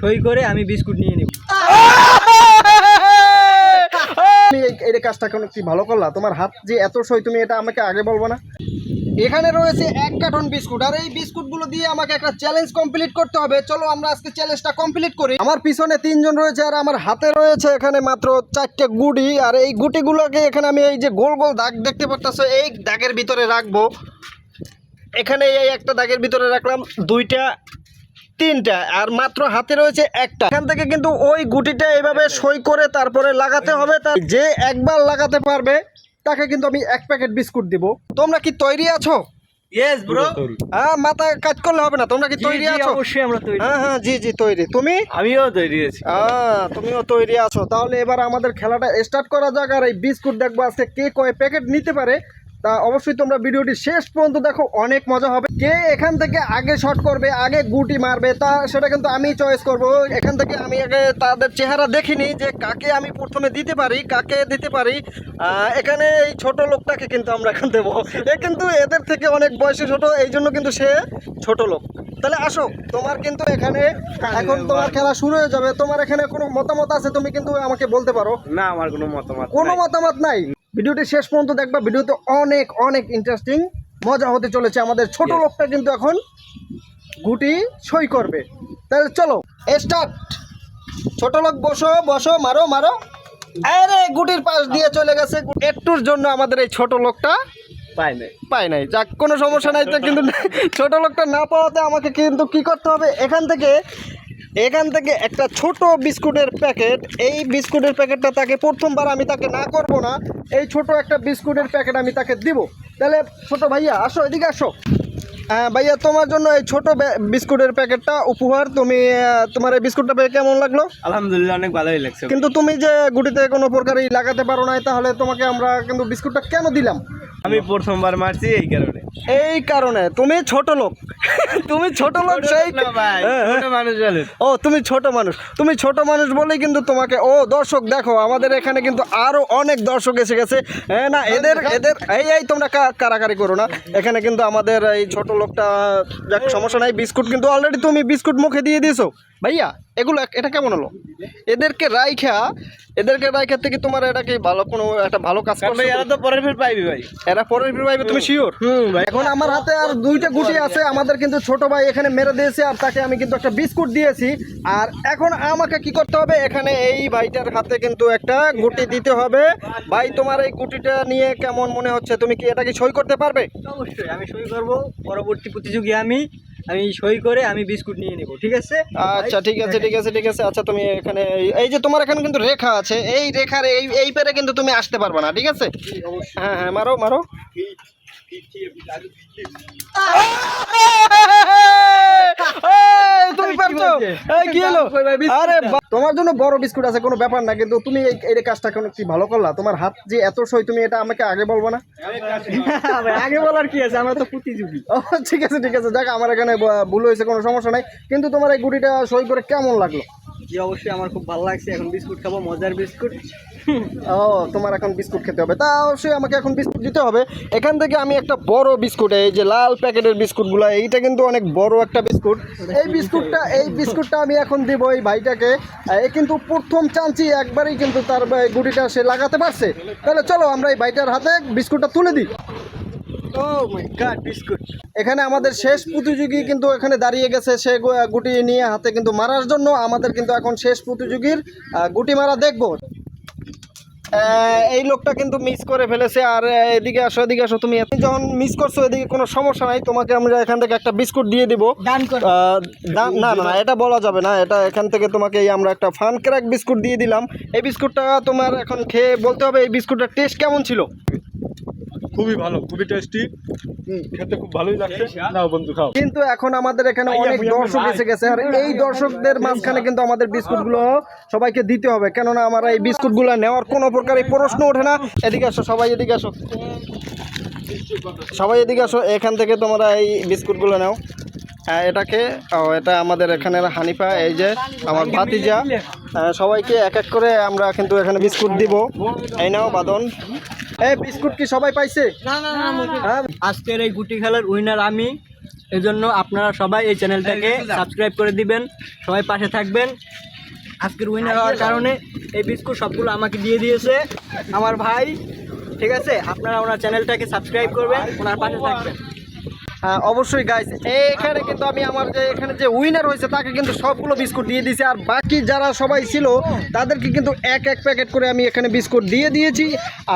সই করে আমি বিস্কুট নিয়ে নিব। এই কাজটা কোনো কি ভালো করলা? তোমার হাত যে এত সই, তুমি এটা আমাকে আগে বলবো না? এখানে রয়েছে 1 কার্টন বিস্কুট, আর এই বিস্কুটগুলো দিয়ে আমাকে একটা চ্যালেঞ্জ কমপ্লিট করতে হবে। চলো আমরা আজকে চ্যালেঞ্জটা কমপ্লিট করি। আমার পিছনে 3 জন রয়েছে, আর আমার হাতে রয়েছে এখানে মাত্র 4টে গুটি। আর এই গুটিগুলোকে এখানে আমি এই যে গোল গোল দাগ দেখতে পাচ্ছ, এই দাগের ভিতরে রাখবো। এখানে এই একটা দাগের ভিতরে রাখলাম, 2টা 3টা, আর মাত্র হাতে রয়েছে 1টা। এখান থেকে কিন্তু ওই গুটিটা এইভাবে সই করে তারপরে লাগাতে হবে। তার যে একবার লাগাতে পারবে তাকে কিন্তু আমি 1 প্যাকেট বিস্কুট দিব। তোমরা কি তৈরি আছো? Yes bro. হ্যাঁ, মাথায় কাজ করলে হবে না। তোমরা কি তৈরি আছো? অবশ্যই আমরা তৈরি। হ্যাঁ, জি তৈরি। তুমি? আমিও তৈরি আছি। তুমিও তৈরি আছো। তাহলে এবার আমাদের খেলাটা স্টার্ট করা যাক। আর এই বিস্কুট দেখবো আজকে কে কয় প্যাকেট নিতে পারে। তা অবশ্যই তোমরা ভিডিওটি শেষ পর্যন্ত দেখো, অনেক মজা হবে। কে এখান থেকে আগে শট করবে, আগে গুটি মারবে, তা সেটা কিন্তু আমি চয়েস করব। এখান থেকে আমি আগে তাদের চেহারা দেখিনি যে কাকে আমি প্রথমে দিতে পারি, কাকে দিতে পারি। এখানে এই ছোট লোকটাকে কিন্তু আমরা এখন দেবো। এ কিন্তু এদের থেকে অনেক বয়সে ছোট, এই জন্য কিন্তু সে ছোট লোক। তাহলে আসো, তোমার কিন্তু এখানে এখন তোমার খেলা শুরু হয়ে যাবে। তোমার এখানে কোনো মতামত আছে, তুমি কিন্তু আমাকে বলতে পারো। না, আমার কোনো মতামত নাই। ভিডিওটি শেষ পর্যন্ত দেখবা, ভিডিওতে অনেক অনেক ইন্টারেস্টিং মজা হতে চলেছে। আমাদের ছোট লোকটা কিন্তু এখন গুটি সই করবে। তাহলে চলো স্টার্ট। ছোট লোক বসো, মারো। আরে গুটির পাশ দিয়ে চলে গেছে। একটুর জন্য আমাদের এই ছোট লোকটা পাই নাই। যাক, কোনো সমস্যা নাই। তো কিন্তু ছোট লোকটা না পাওয়াতে আমাকে কিন্তু কি করতে হবে, এখান থেকে একটা ছোট বিস্কুটের প্যাকেট, এই বিস্কুটের প্যাকেটটা তাকে প্রথমবার আমি তাকে না করব না, এই ছোট একটা বিস্কুটের প্যাকেট আমি তাকে দিব। তাহলে ছোট ভাইয়া আসো, এদিকে আসো। ভাইয়া, তোমার জন্য এই ছোট বিস্কুটের প্যাকেটটা উপহার। তুমি তোমার এই বিস্কুটটা পেয়ে কেমন লাগলো? আলহামদুলিল্লাহ, অনেক ভালোই লাগছে। কিন্তু তুমি যে গুটিতে কোনো প্রকারই লাগাতে পারো নাই, তাহলে তোমাকে আমরা কিন্তু বিস্কুটটা কেন দিলাম? আমি প্রথমবার মারছি এই কারণে। তুমি ছোট লোক। তুমি ছোট লোক সেই মানুষ বলে। ও, তুমি ছোট মানুষ বলেই কিন্তু তোমাকে। ও দর্শক দেখো, আমাদের এখানে কিন্তু আরো অনেক দর্শক এসে গেছে। হ্যাঁ না, এদের এই তোমরা কারাকারি করো না। এখানে কিন্তু আমাদের এই ছোট লোকটা, যাক সমস্যা নাই। বিস্কুট কিন্তু অলরেডি তুমি বিস্কুট মুখে দিয়ে দিয়েছো। ভাইয়া, এটা কেমন হলো? এদেরকে রাইখা থেকে তোমার এটা কি ভালো কোনো একটা ভালো কাজ করবে? এরা তো পরের ফের পাইবি ভাই, এরা পরের ফের পাইবে, তুমি শিওর? ভাই। এখন আমার হাতে আর 2টা গুটি আছে। আমাদের কিন্তু ছোট ভাই এখানে মেরে দিয়েছে, আর তাকে আমি কিন্তু একটা বিস্কুট দিয়েছি। আর এখন আমাকে কি করতে হবে, এখানে এই ভাইটার হাতে কিন্তু একটা গুটি দিতে হবে। ভাই, তোমার এই গুটিটা নিয়ে কেমন মনে হচ্ছে? তুমি কি এটা কি সই করতে পারবে? অবশ্যই আমি সই করব। পরবর্তী প্রতিযোগী আমি সই করে আমি বিস্কুট নিয়ে নেব, ঠিক আছে? আচ্ছা, ঠিক আছে। আচ্ছা, তুমি এখানে এই যে তোমার এখানে কিন্তু রেখা আছে, এই রেখার এই পেরে কিন্তু তুমি আসতে পারবে না, ঠিক আছে? হ্যাঁ, মারো। তুমি পারছো? কি হলো? আরে তোমার জন্য বড় বিস্কুট আছে, কোনো ব্যাপার না। কিন্তু তুমি এই কাজটা কি ভালো করলা? তোমার হাত যে এত সই, তুমি এটা আমাকে আগে বলবো না? আগে বলার কি আছে, আমরা তো প্রতিযোগী। ঠিক আছে। দেখ, আমার এখানে ভুল হয়েছে, কোনো সমস্যা নাই। কিন্তু তোমার এই গুটিটা সই করে কেমন লাগলো? জি, অবশ্যই আমার খুব ভালো লাগছে। এখন বিস্কুট খাবো, মজার বিস্কুট। ও, তোমার এখন বিস্কুট খেতে হবে, তা অবশ্যই আমাকে এখন বিস্কুট দিতে হবে। এখান থেকে আমি একটা বড় বিস্কুট, এই যে লাল প্যাকেটের বিস্কুটগুলো, এইটা কিন্তু অনেক বড় একটা বিস্কুট। এই বিস্কুটটা আমি এখন দিব এই ভাইটাকে। এ কিন্তু প্রথম চান্সই একবারই কিন্তু তার গুটিটা সে লাগাতে পারছে। তাহলে চলো আমরা এই ভাইটার হাতে বিস্কুটটা তুলে দিই। ও মাই গড, বিস্কুট! এখানে আমাদের শেষ প্রতিযোগী কিন্তু এখানে দাঁড়িয়ে গেছে, সে গুটি নিয়ে হাতে কিন্তু মারার জন্য। আমাদের কিন্তু এখন শেষ প্রতিযোগীর গুটি মারা দেখবো। এই লোকটা কিন্তু মিস করে ফেলেছে। আর এদিকে আসো তুমি যখন মিস করছো, এদিকে কোনো সমস্যা নাই, তোমাকে আমরা এখান থেকে একটা বিস্কুট দিয়ে দিব। না, এটা বলা যাবে না। এটা এখান থেকে তোমাকে আমরা একটা ফান ক্র্যাক বিস্কুট দিয়ে দিলাম। এই বিস্কুটটা তোমার এখন খেয়ে বলতে হবে এই বিস্কুটটার টেস্ট কেমন ছিল। খুবই ভালো, খুবই টেস্টি, খেতে খুব ভালোই লাগছে। নাও বন্ধু, খাও। কিন্তু এখন আমাদের এখানে অনেক দর্শক এসে গেছে, আর এই দর্শকদের মাঝখানে কিন্তু আমাদের বিস্কুটগুলো সবাইকে দিতে হবে, কেননা আমরা এই বিস্কুটগুলো নেওয়ার কোনো প্রকারই প্রশ্ন ওঠে না। এদিকে আসো, সবাই এদিকে আসো। এখান থেকে তোমরা এই বিস্কুটগুলো নাও। এটা আমাদের এখানে হানিফা, এই যে আমার ভাতিজা, সবাইকে এক এক করে আমরা কিন্তু এখানে বিস্কুট দিব। এই নাও বাদন। এই বিস্কুট কি সবাই পাইছে? না। আজকের এই গুটি খেলার উইনার আমি। এই জন্য আপনারা সবাই এই চ্যানেলটাকে সাবস্ক্রাইব করে দিবেন, সবাই পাশে থাকবেন। আজকের উইনার হওয়ার কারণে এই বিস্কুট সবগুলো আমাকে দিয়ে দিয়েছে আমার ভাই, ঠিক আছে? আপনারা ওনার চ্যানেলটাকে সাবস্ক্রাইব করবেন, ওনার পাশে থাকবেন। হ্যাঁ অবশ্যই গাইস, এখানে কিন্তু আমি আমার যে এখানে যে উইনার হয়েছে তাকে কিন্তু সবগুলো বিস্কুট দিয়ে দিয়েছি, আর বাকি যারা সবাই ছিল তাদেরকে কিন্তু এক এক প্যাকেট করে আমি এখানে বিস্কুট দিয়ে দিয়েছি।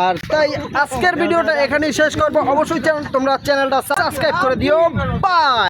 আর তাই আজকের ভিডিওটা এখানেই শেষ করবো। অবশ্যই তোমরা চ্যানেলটা সাবস্ক্রাইব করে দিও। বাই।